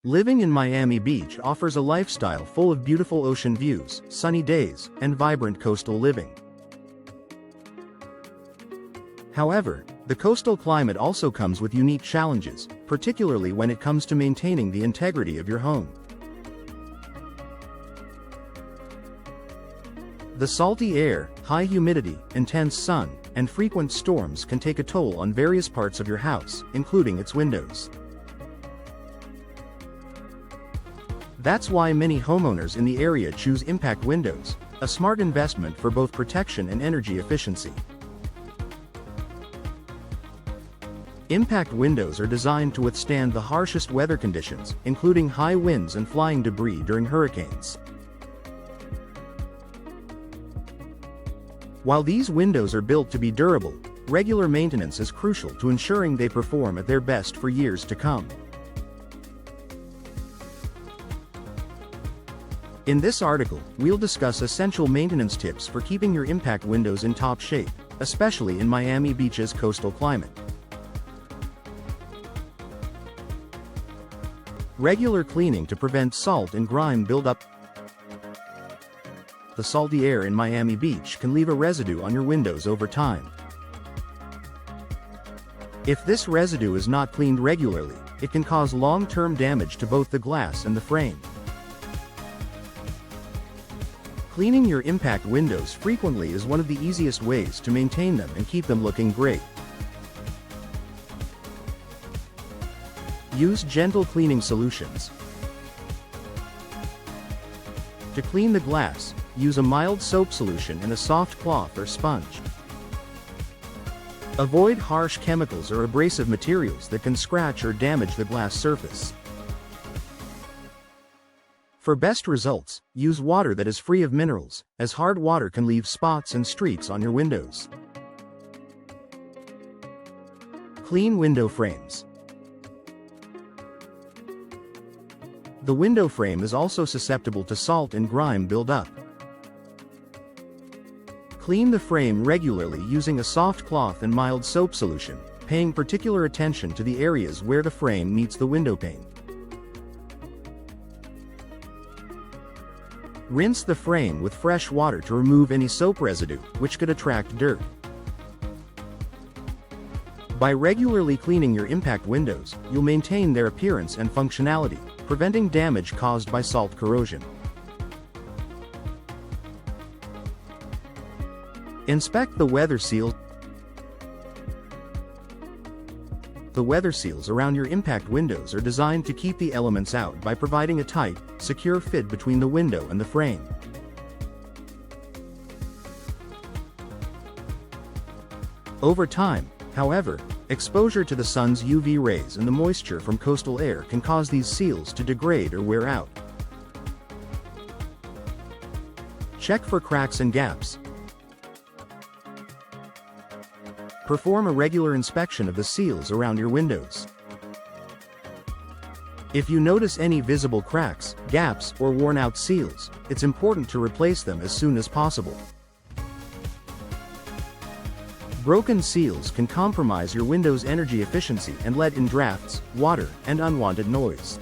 Living in Miami Beach offers a lifestyle full of beautiful ocean views, sunny days, and vibrant coastal living. However, the coastal climate also comes with unique challenges, particularly when it comes to maintaining the integrity of your home. The salty air, high humidity, intense sun, and frequent storms can take a toll on various parts of your house, including its windows. That's why many homeowners in the area choose impact windows, a smart investment for both protection and energy efficiency. Impact windows are designed to withstand the harshest weather conditions, including high winds and flying debris during hurricanes. While these windows are built to be durable, regular maintenance is crucial to ensuring they perform at their best for years to come. In this article, we'll discuss essential maintenance tips for keeping your impact windows in top shape, especially in Miami Beach's coastal climate. Regular cleaning to prevent salt and grime buildup. The salty air in Miami Beach can leave a residue on your windows over time. If this residue is not cleaned regularly, it can cause long-term damage to both the glass and the frame. Cleaning your impact windows frequently is one of the easiest ways to maintain them and keep them looking great. Use gentle cleaning solutions. To clean the glass, use a mild soap solution and a soft cloth or sponge. Avoid harsh chemicals or abrasive materials that can scratch or damage the glass surface. For best results, use water that is free of minerals, as hard water can leave spots and streaks on your windows. Clean window frames. The window frame is also susceptible to salt and grime buildup. Clean the frame regularly using a soft cloth and mild soap solution, paying particular attention to the areas where the frame meets the window pane. Rinse the frame with fresh water to remove any soap residue, which could attract dirt. By regularly cleaning your impact windows, you'll maintain their appearance and functionality, preventing damage caused by salt corrosion. Inspect the weather seals. The weather seals around your impact windows are designed to keep the elements out by providing a tight, secure fit between the window and the frame. Over time, however, exposure to the sun's UV rays and the moisture from coastal air can cause these seals to degrade or wear out. Check for cracks and gaps. Perform a regular inspection of the seals around your windows. If you notice any visible cracks, gaps, or worn-out seals, it's important to replace them as soon as possible. Broken seals can compromise your window's energy efficiency and let in drafts, water, and unwanted noise.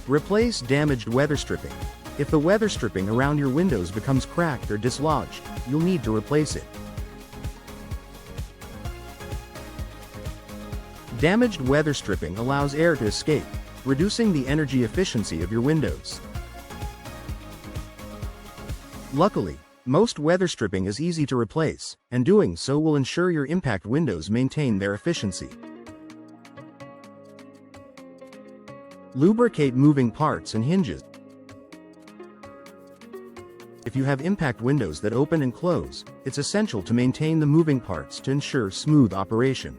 Replace damaged weather stripping. If the weather stripping around your windows becomes cracked or dislodged, you'll need to replace it. Damaged weather stripping allows air to escape, reducing the energy efficiency of your windows. Luckily, most weather stripping is easy to replace, and doing so will ensure your impact windows maintain their efficiency. Lubricate moving parts and hinges. If you have impact windows that open and close, it's essential to maintain the moving parts to ensure smooth operation.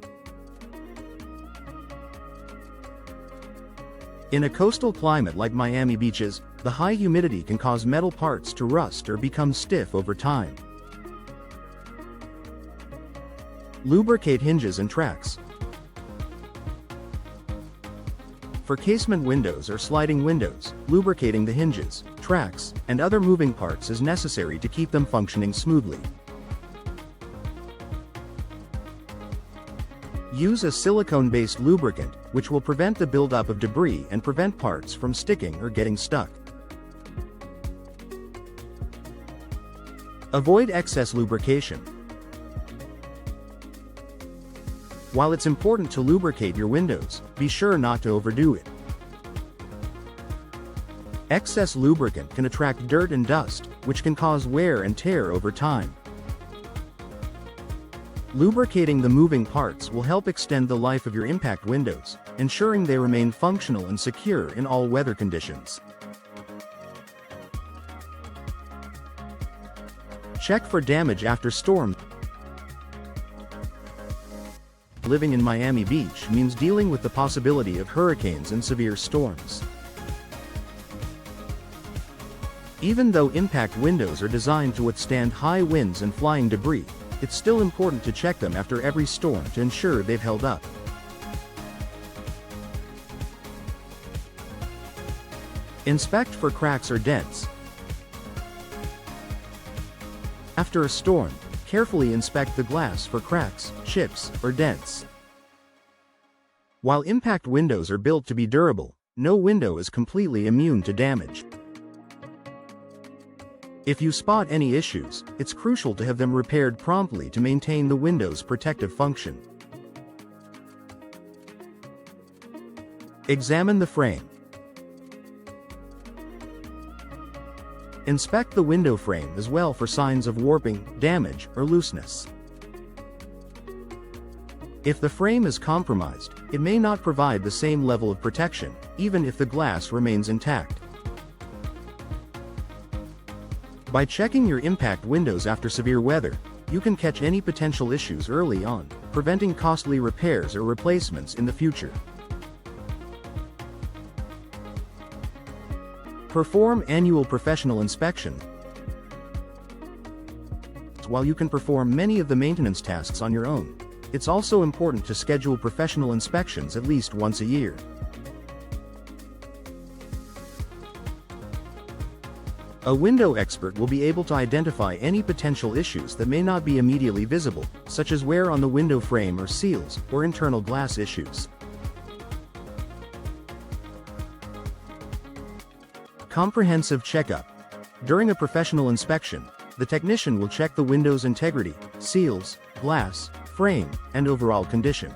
In a coastal climate like Miami Beach's, the high humidity can cause metal parts to rust or become stiff over time. Lubricate hinges and tracks. For casement windows or sliding windows, lubricating the hinges, tracks, and other moving parts is necessary to keep them functioning smoothly. Use a silicone-based lubricant, which will prevent the buildup of debris and prevent parts from sticking or getting stuck. Avoid excess lubrication. While it's important to lubricate your windows, be sure not to overdo it. Excess lubricant can attract dirt and dust, which can cause wear and tear over time. Lubricating the moving parts will help extend the life of your impact windows, ensuring they remain functional and secure in all weather conditions. Check for damage after storm. Living in Miami Beach means dealing with the possibility of hurricanes and severe storms. Even though impact windows are designed to withstand high winds and flying debris, it's still important to check them after every storm to ensure they've held up. Inspect for cracks or dents. After a storm, carefully inspect the glass for cracks, chips, or dents. While impact windows are built to be durable, no window is completely immune to damage. If you spot any issues, it's crucial to have them repaired promptly to maintain the window's protective function. Examine the frame. Inspect the window frame as well for signs of warping, damage, or looseness. If the frame is compromised, it may not provide the same level of protection, even if the glass remains intact. By checking your impact windows after severe weather, you can catch any potential issues early on, preventing costly repairs or replacements in the future. Perform annual professional inspection. While you can perform many of the maintenance tasks on your own, it's also important to schedule professional inspections at least once a year. A window expert will be able to identify any potential issues that may not be immediately visible, such as wear on the window frame or seals, or internal glass issues. Comprehensive checkup. During a professional inspection, the technician will check the window's integrity, seals, glass, frame, and overall condition.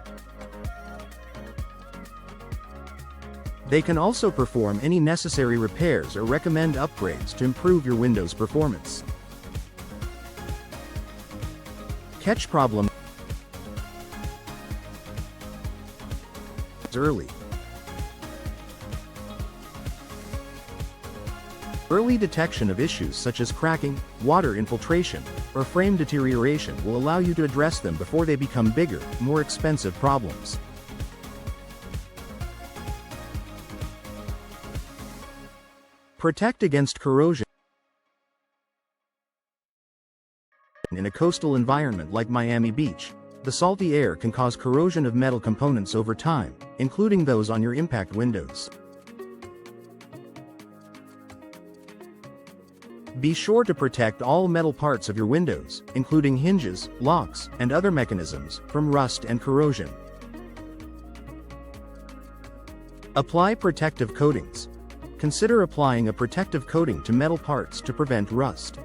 They can also perform any necessary repairs or recommend upgrades to improve your window's performance. Catch problem early. Early detection of issues such as cracking, water infiltration, or frame deterioration will allow you to address them before they become bigger, more expensive problems. Protect against corrosion. In a coastal environment like Miami Beach, the salty air can cause corrosion of metal components over time, including those on your impact windows. Be sure to protect all metal parts of your windows, including hinges, locks, and other mechanisms, from rust and corrosion. Apply protective coatings. Consider applying a protective coating to metal parts to prevent rust.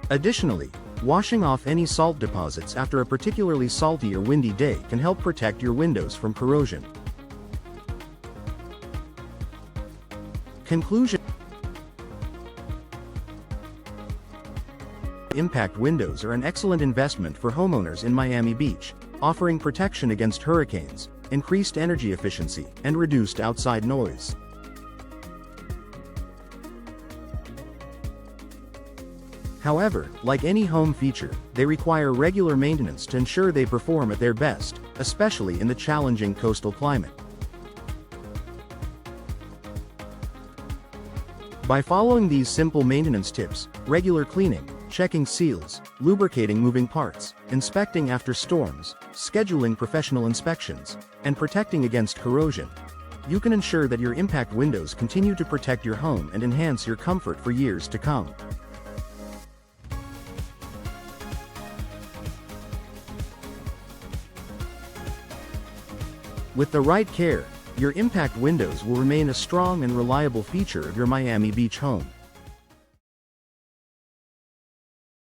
Additionally, washing off any salt deposits after a particularly salty or windy day can help protect your windows from corrosion. Conclusion. Impact windows are an excellent investment for homeowners in Miami Beach, offering protection against hurricanes, increased energy efficiency, and reduced outside noise. However, like any home feature, they require regular maintenance to ensure they perform at their best, especially in the challenging coastal climate. By following these simple maintenance tips, regular cleaning, checking seals, lubricating moving parts, inspecting after storms, scheduling professional inspections, and protecting against corrosion, you can ensure that your impact windows continue to protect your home and enhance your comfort for years to come. With the right care, your impact windows will remain a strong and reliable feature of your Miami Beach home.